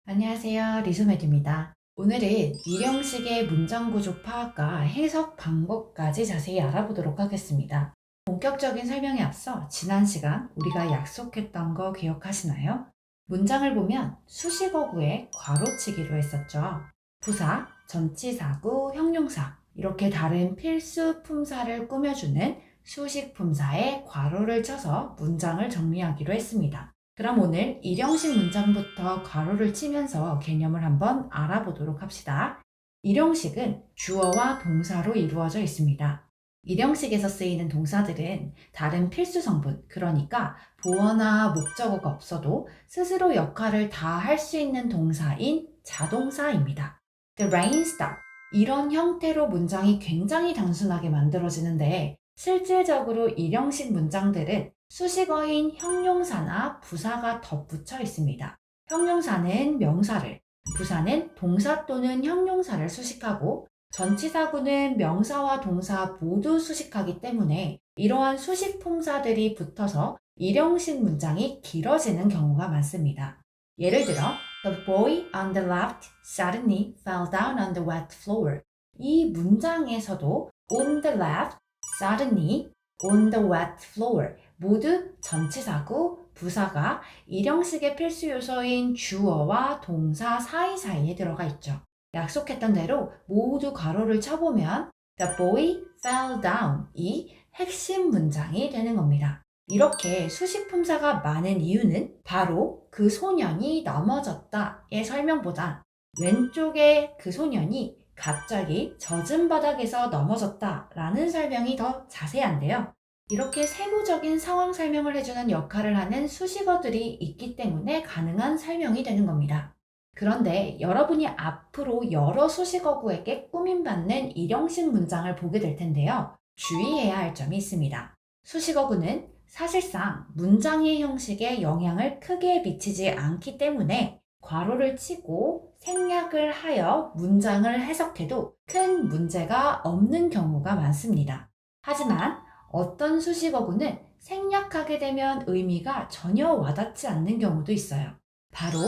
안녕하세요. 리소매입니다. 오늘은 일형식의 문장구조 파악과 해석 방법까지 자세히 알아보도록 하겠습니다. 본격적인 설명에 앞서 지난 시간 우리가 약속했던 거 기억하시나요? 문장을 보면 수식어구에 괄호치기로 했었죠. 부사, 전치사구, 형용사 이렇게 다른 필수 품사를 꾸며주는 수식 품사에 괄호를 쳐서 문장을 정리하기로 했습니다. 그럼 오늘 일형식 문장부터 괄호를 치면서 개념을 한번 알아보도록 합시다. 일형식은 주어와 동사로 이루어져 있습니다. 일형식에서 쓰이는 동사들은 다른 필수 성분, 그러니까 보어나 목적어가 없어도 스스로 역할을 다 할 수 있는 동사인 자동사입니다. The rain stopped. 이런 형태로 문장이 굉장히 단순하게 만들어지는데 실질적으로 일형식 문장들은 수식어인 형용사나 부사가 덧붙여 있습니다. 형용사는 명사를, 부사는 동사 또는 형용사를 수식하고 전치사구는 명사와 동사 모두 수식하기 때문에 이러한 수식 품사들이 붙어서 일형식 문장이 길어지는 경우가 많습니다. 예를 들어 The boy on the left suddenly fell down on the wet floor. 이 문장에서도 on the left, suddenly, on the wet floor 모두 전치사구, 부사가 일형식의 필수 요소인 주어와 동사 사이사이에 들어가 있죠. 약속했던 대로 모두 괄호를 쳐보면 The boy fell down 이 핵심 문장이 되는 겁니다. 이렇게 수식 품사가 많은 이유는 바로 그 소년이 넘어졌다의 설명보다 왼쪽에 그 소년이 갑자기 젖은 바닥에서 넘어졌다라는 설명이 더 자세한데요. 이렇게 세부적인 상황 설명을 해주는 역할을 하는 수식어들이 있기 때문에 가능한 설명이 되는 겁니다. 그런데 여러분이 앞으로 여러 수식어구에게 꾸밈받는 일형식 문장을 보게 될 텐데요. 주의해야 할 점이 있습니다. 수식어구는 사실상 문장의 형식에 영향을 크게 미치지 않기 때문에 괄호를 치고 생략을 하여 문장을 해석해도 큰 문제가 없는 경우가 많습니다. 하지만 어떤 수식어구는 생략하게 되면 의미가 전혀 와닿지 않는 경우도 있어요. 바로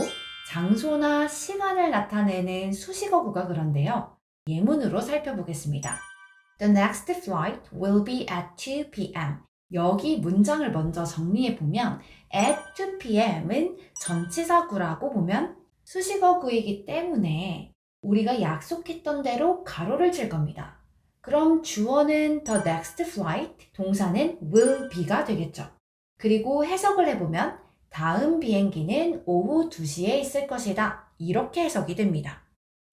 장소나 시간을 나타내는 수식어구가 그런데요. 예문으로 살펴보겠습니다. The next flight will be at 2 p.m. 여기 문장을 먼저 정리해보면 at 2 p.m.은 전치사구라고 보면 수식어구이기 때문에 우리가 약속했던 대로 가로를 칠 겁니다. 그럼 주어는 the next flight, 동사는 will be가 되겠죠. 그리고 해석을 해보면 다음 비행기는 오후 2시에 있을 것이다. 이렇게 해석이 됩니다.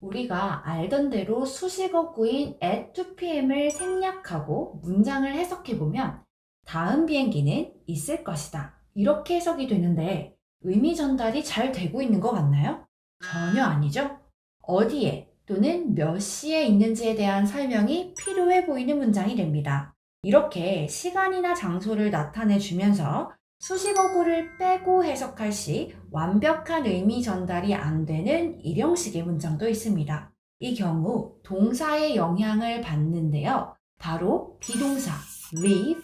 우리가 알던 대로 수식어구인 at 2pm을 생략하고 문장을 해석해보면 다음 비행기는 있을 것이다. 이렇게 해석이 되는데 의미 전달이 잘 되고 있는 것 같나요? 전혀 아니죠? 어디에 또는 몇 시에 있는지에 대한 설명이 필요해 보이는 문장이 됩니다. 이렇게 시간이나 장소를 나타내 주면서 수식어구를 빼고 해석할 시 완벽한 의미 전달이 안 되는 일형식의 문장도 있습니다. 이 경우 동사의 영향을 받는데요. 바로 비동사 leave,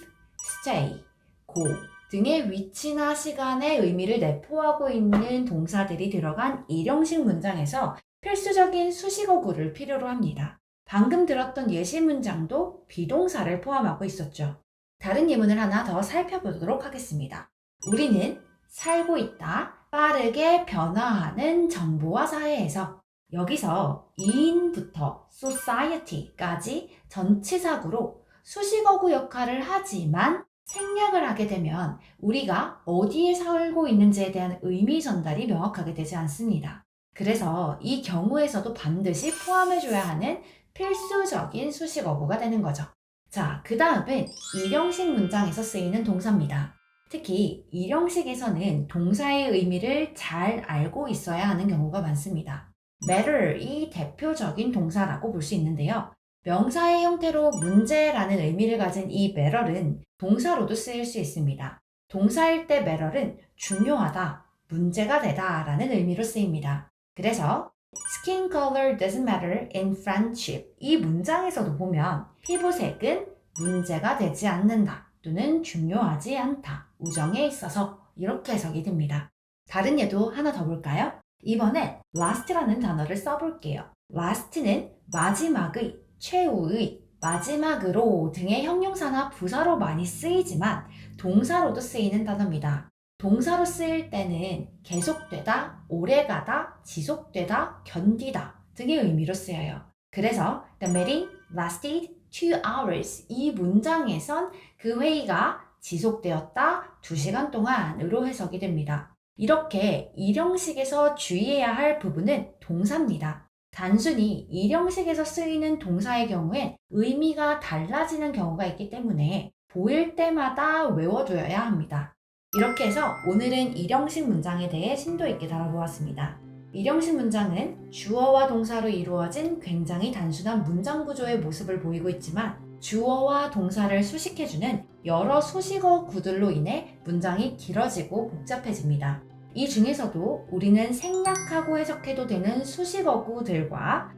stay, go 등의 위치나 시간의 의미를 내포하고 있는 동사들이 들어간 일형식 문장에서 필수적인 수식어구를 필요로 합니다. 방금 들었던 예시 문장도 비동사를 포함하고 있었죠. 다른 예문을 하나 더 살펴보도록 하겠습니다. 우리는 살고 있다. 빠르게 변화하는 정보화 사회에서 여기서 in부터 society까지 전치사구로 수식어구 역할을 하지만 생략을 하게 되면 우리가 어디에 살고 있는지에 대한 의미 전달이 명확하게 되지 않습니다. 그래서 이 경우에서도 반드시 포함해줘야 하는 필수적인 수식어구가 되는 거죠. 자, 그 다음은 일형식 문장에서 쓰이는 동사입니다. 특히 일형식에서는 동사의 의미를 잘 알고 있어야 하는 경우가 많습니다. matter이 대표적인 동사라고 볼 수 있는데요. 명사의 형태로 문제라는 의미를 가진 이 matter은 동사로도 쓰일 수 있습니다. 동사일 때 matter은 중요하다, 문제가 되다 라는 의미로 쓰입니다. 그래서 Skin color doesn't matter in friendship. 이 문장에서도 보면 피부색은 문제가 되지 않는다 또는 중요하지 않다. 우정에 있어서 이렇게 해석이 됩니다. 다른 예도 하나 더 볼까요? 이번엔 last라는 단어를 써볼게요. last는 마지막의, 최후의, 마지막으로 등의 형용사나 부사로 많이 쓰이지만 동사로도 쓰이는 단어입니다. 동사로 쓰일 때는 계속되다, 오래가다, 지속되다, 견디다 등의 의미로 쓰여요. 그래서 the meeting lasted 2 hours 이 문장에선 그 회의가 지속되었다 2시간 동안으로 해석이 됩니다. 이렇게 일형식에서 주의해야 할 부분은 동사입니다. 단순히 일형식에서 쓰이는 동사의 경우엔 의미가 달라지는 경우가 있기 때문에 보일 때마다 외워두어야 합니다. 이렇게 해서 오늘은 일형식 문장에 대해 심도 있게 다뤄보았습니다. 일형식 문장은 주어와 동사로 이루어진 굉장히 단순한 문장 구조의 모습을 보이고 있지만 주어와 동사를 수식해주는 여러 수식어 구들로 인해 문장이 길어지고 복잡해집니다. 이 중에서도 우리는 생략하고 해석해도 되는 수식어구들과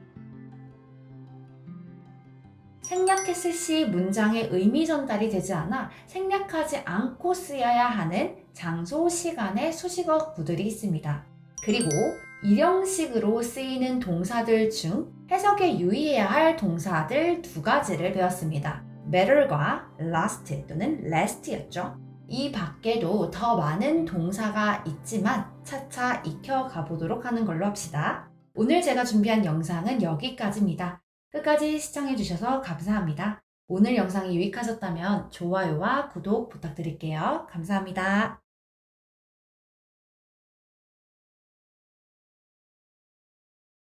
생략했을 시 문장의 의미 전달이 되지 않아 생략하지 않고 쓰여야 하는 장소, 시간의 수식어구들이 있습니다. 그리고 일형식으로 쓰이는 동사들 중 해석에 유의해야 할 동사들 2가지를 배웠습니다. matter과 last 또는 last였죠. 이 밖에도 더 많은 동사가 있지만 차차 익혀가 보도록 하는 걸로 합시다. 오늘 제가 준비한 영상은 여기까지입니다. 끝까지 시청해주셔서 감사합니다. 오늘 영상이 유익하셨다면 좋아요와 구독 부탁드릴게요. 감사합니다.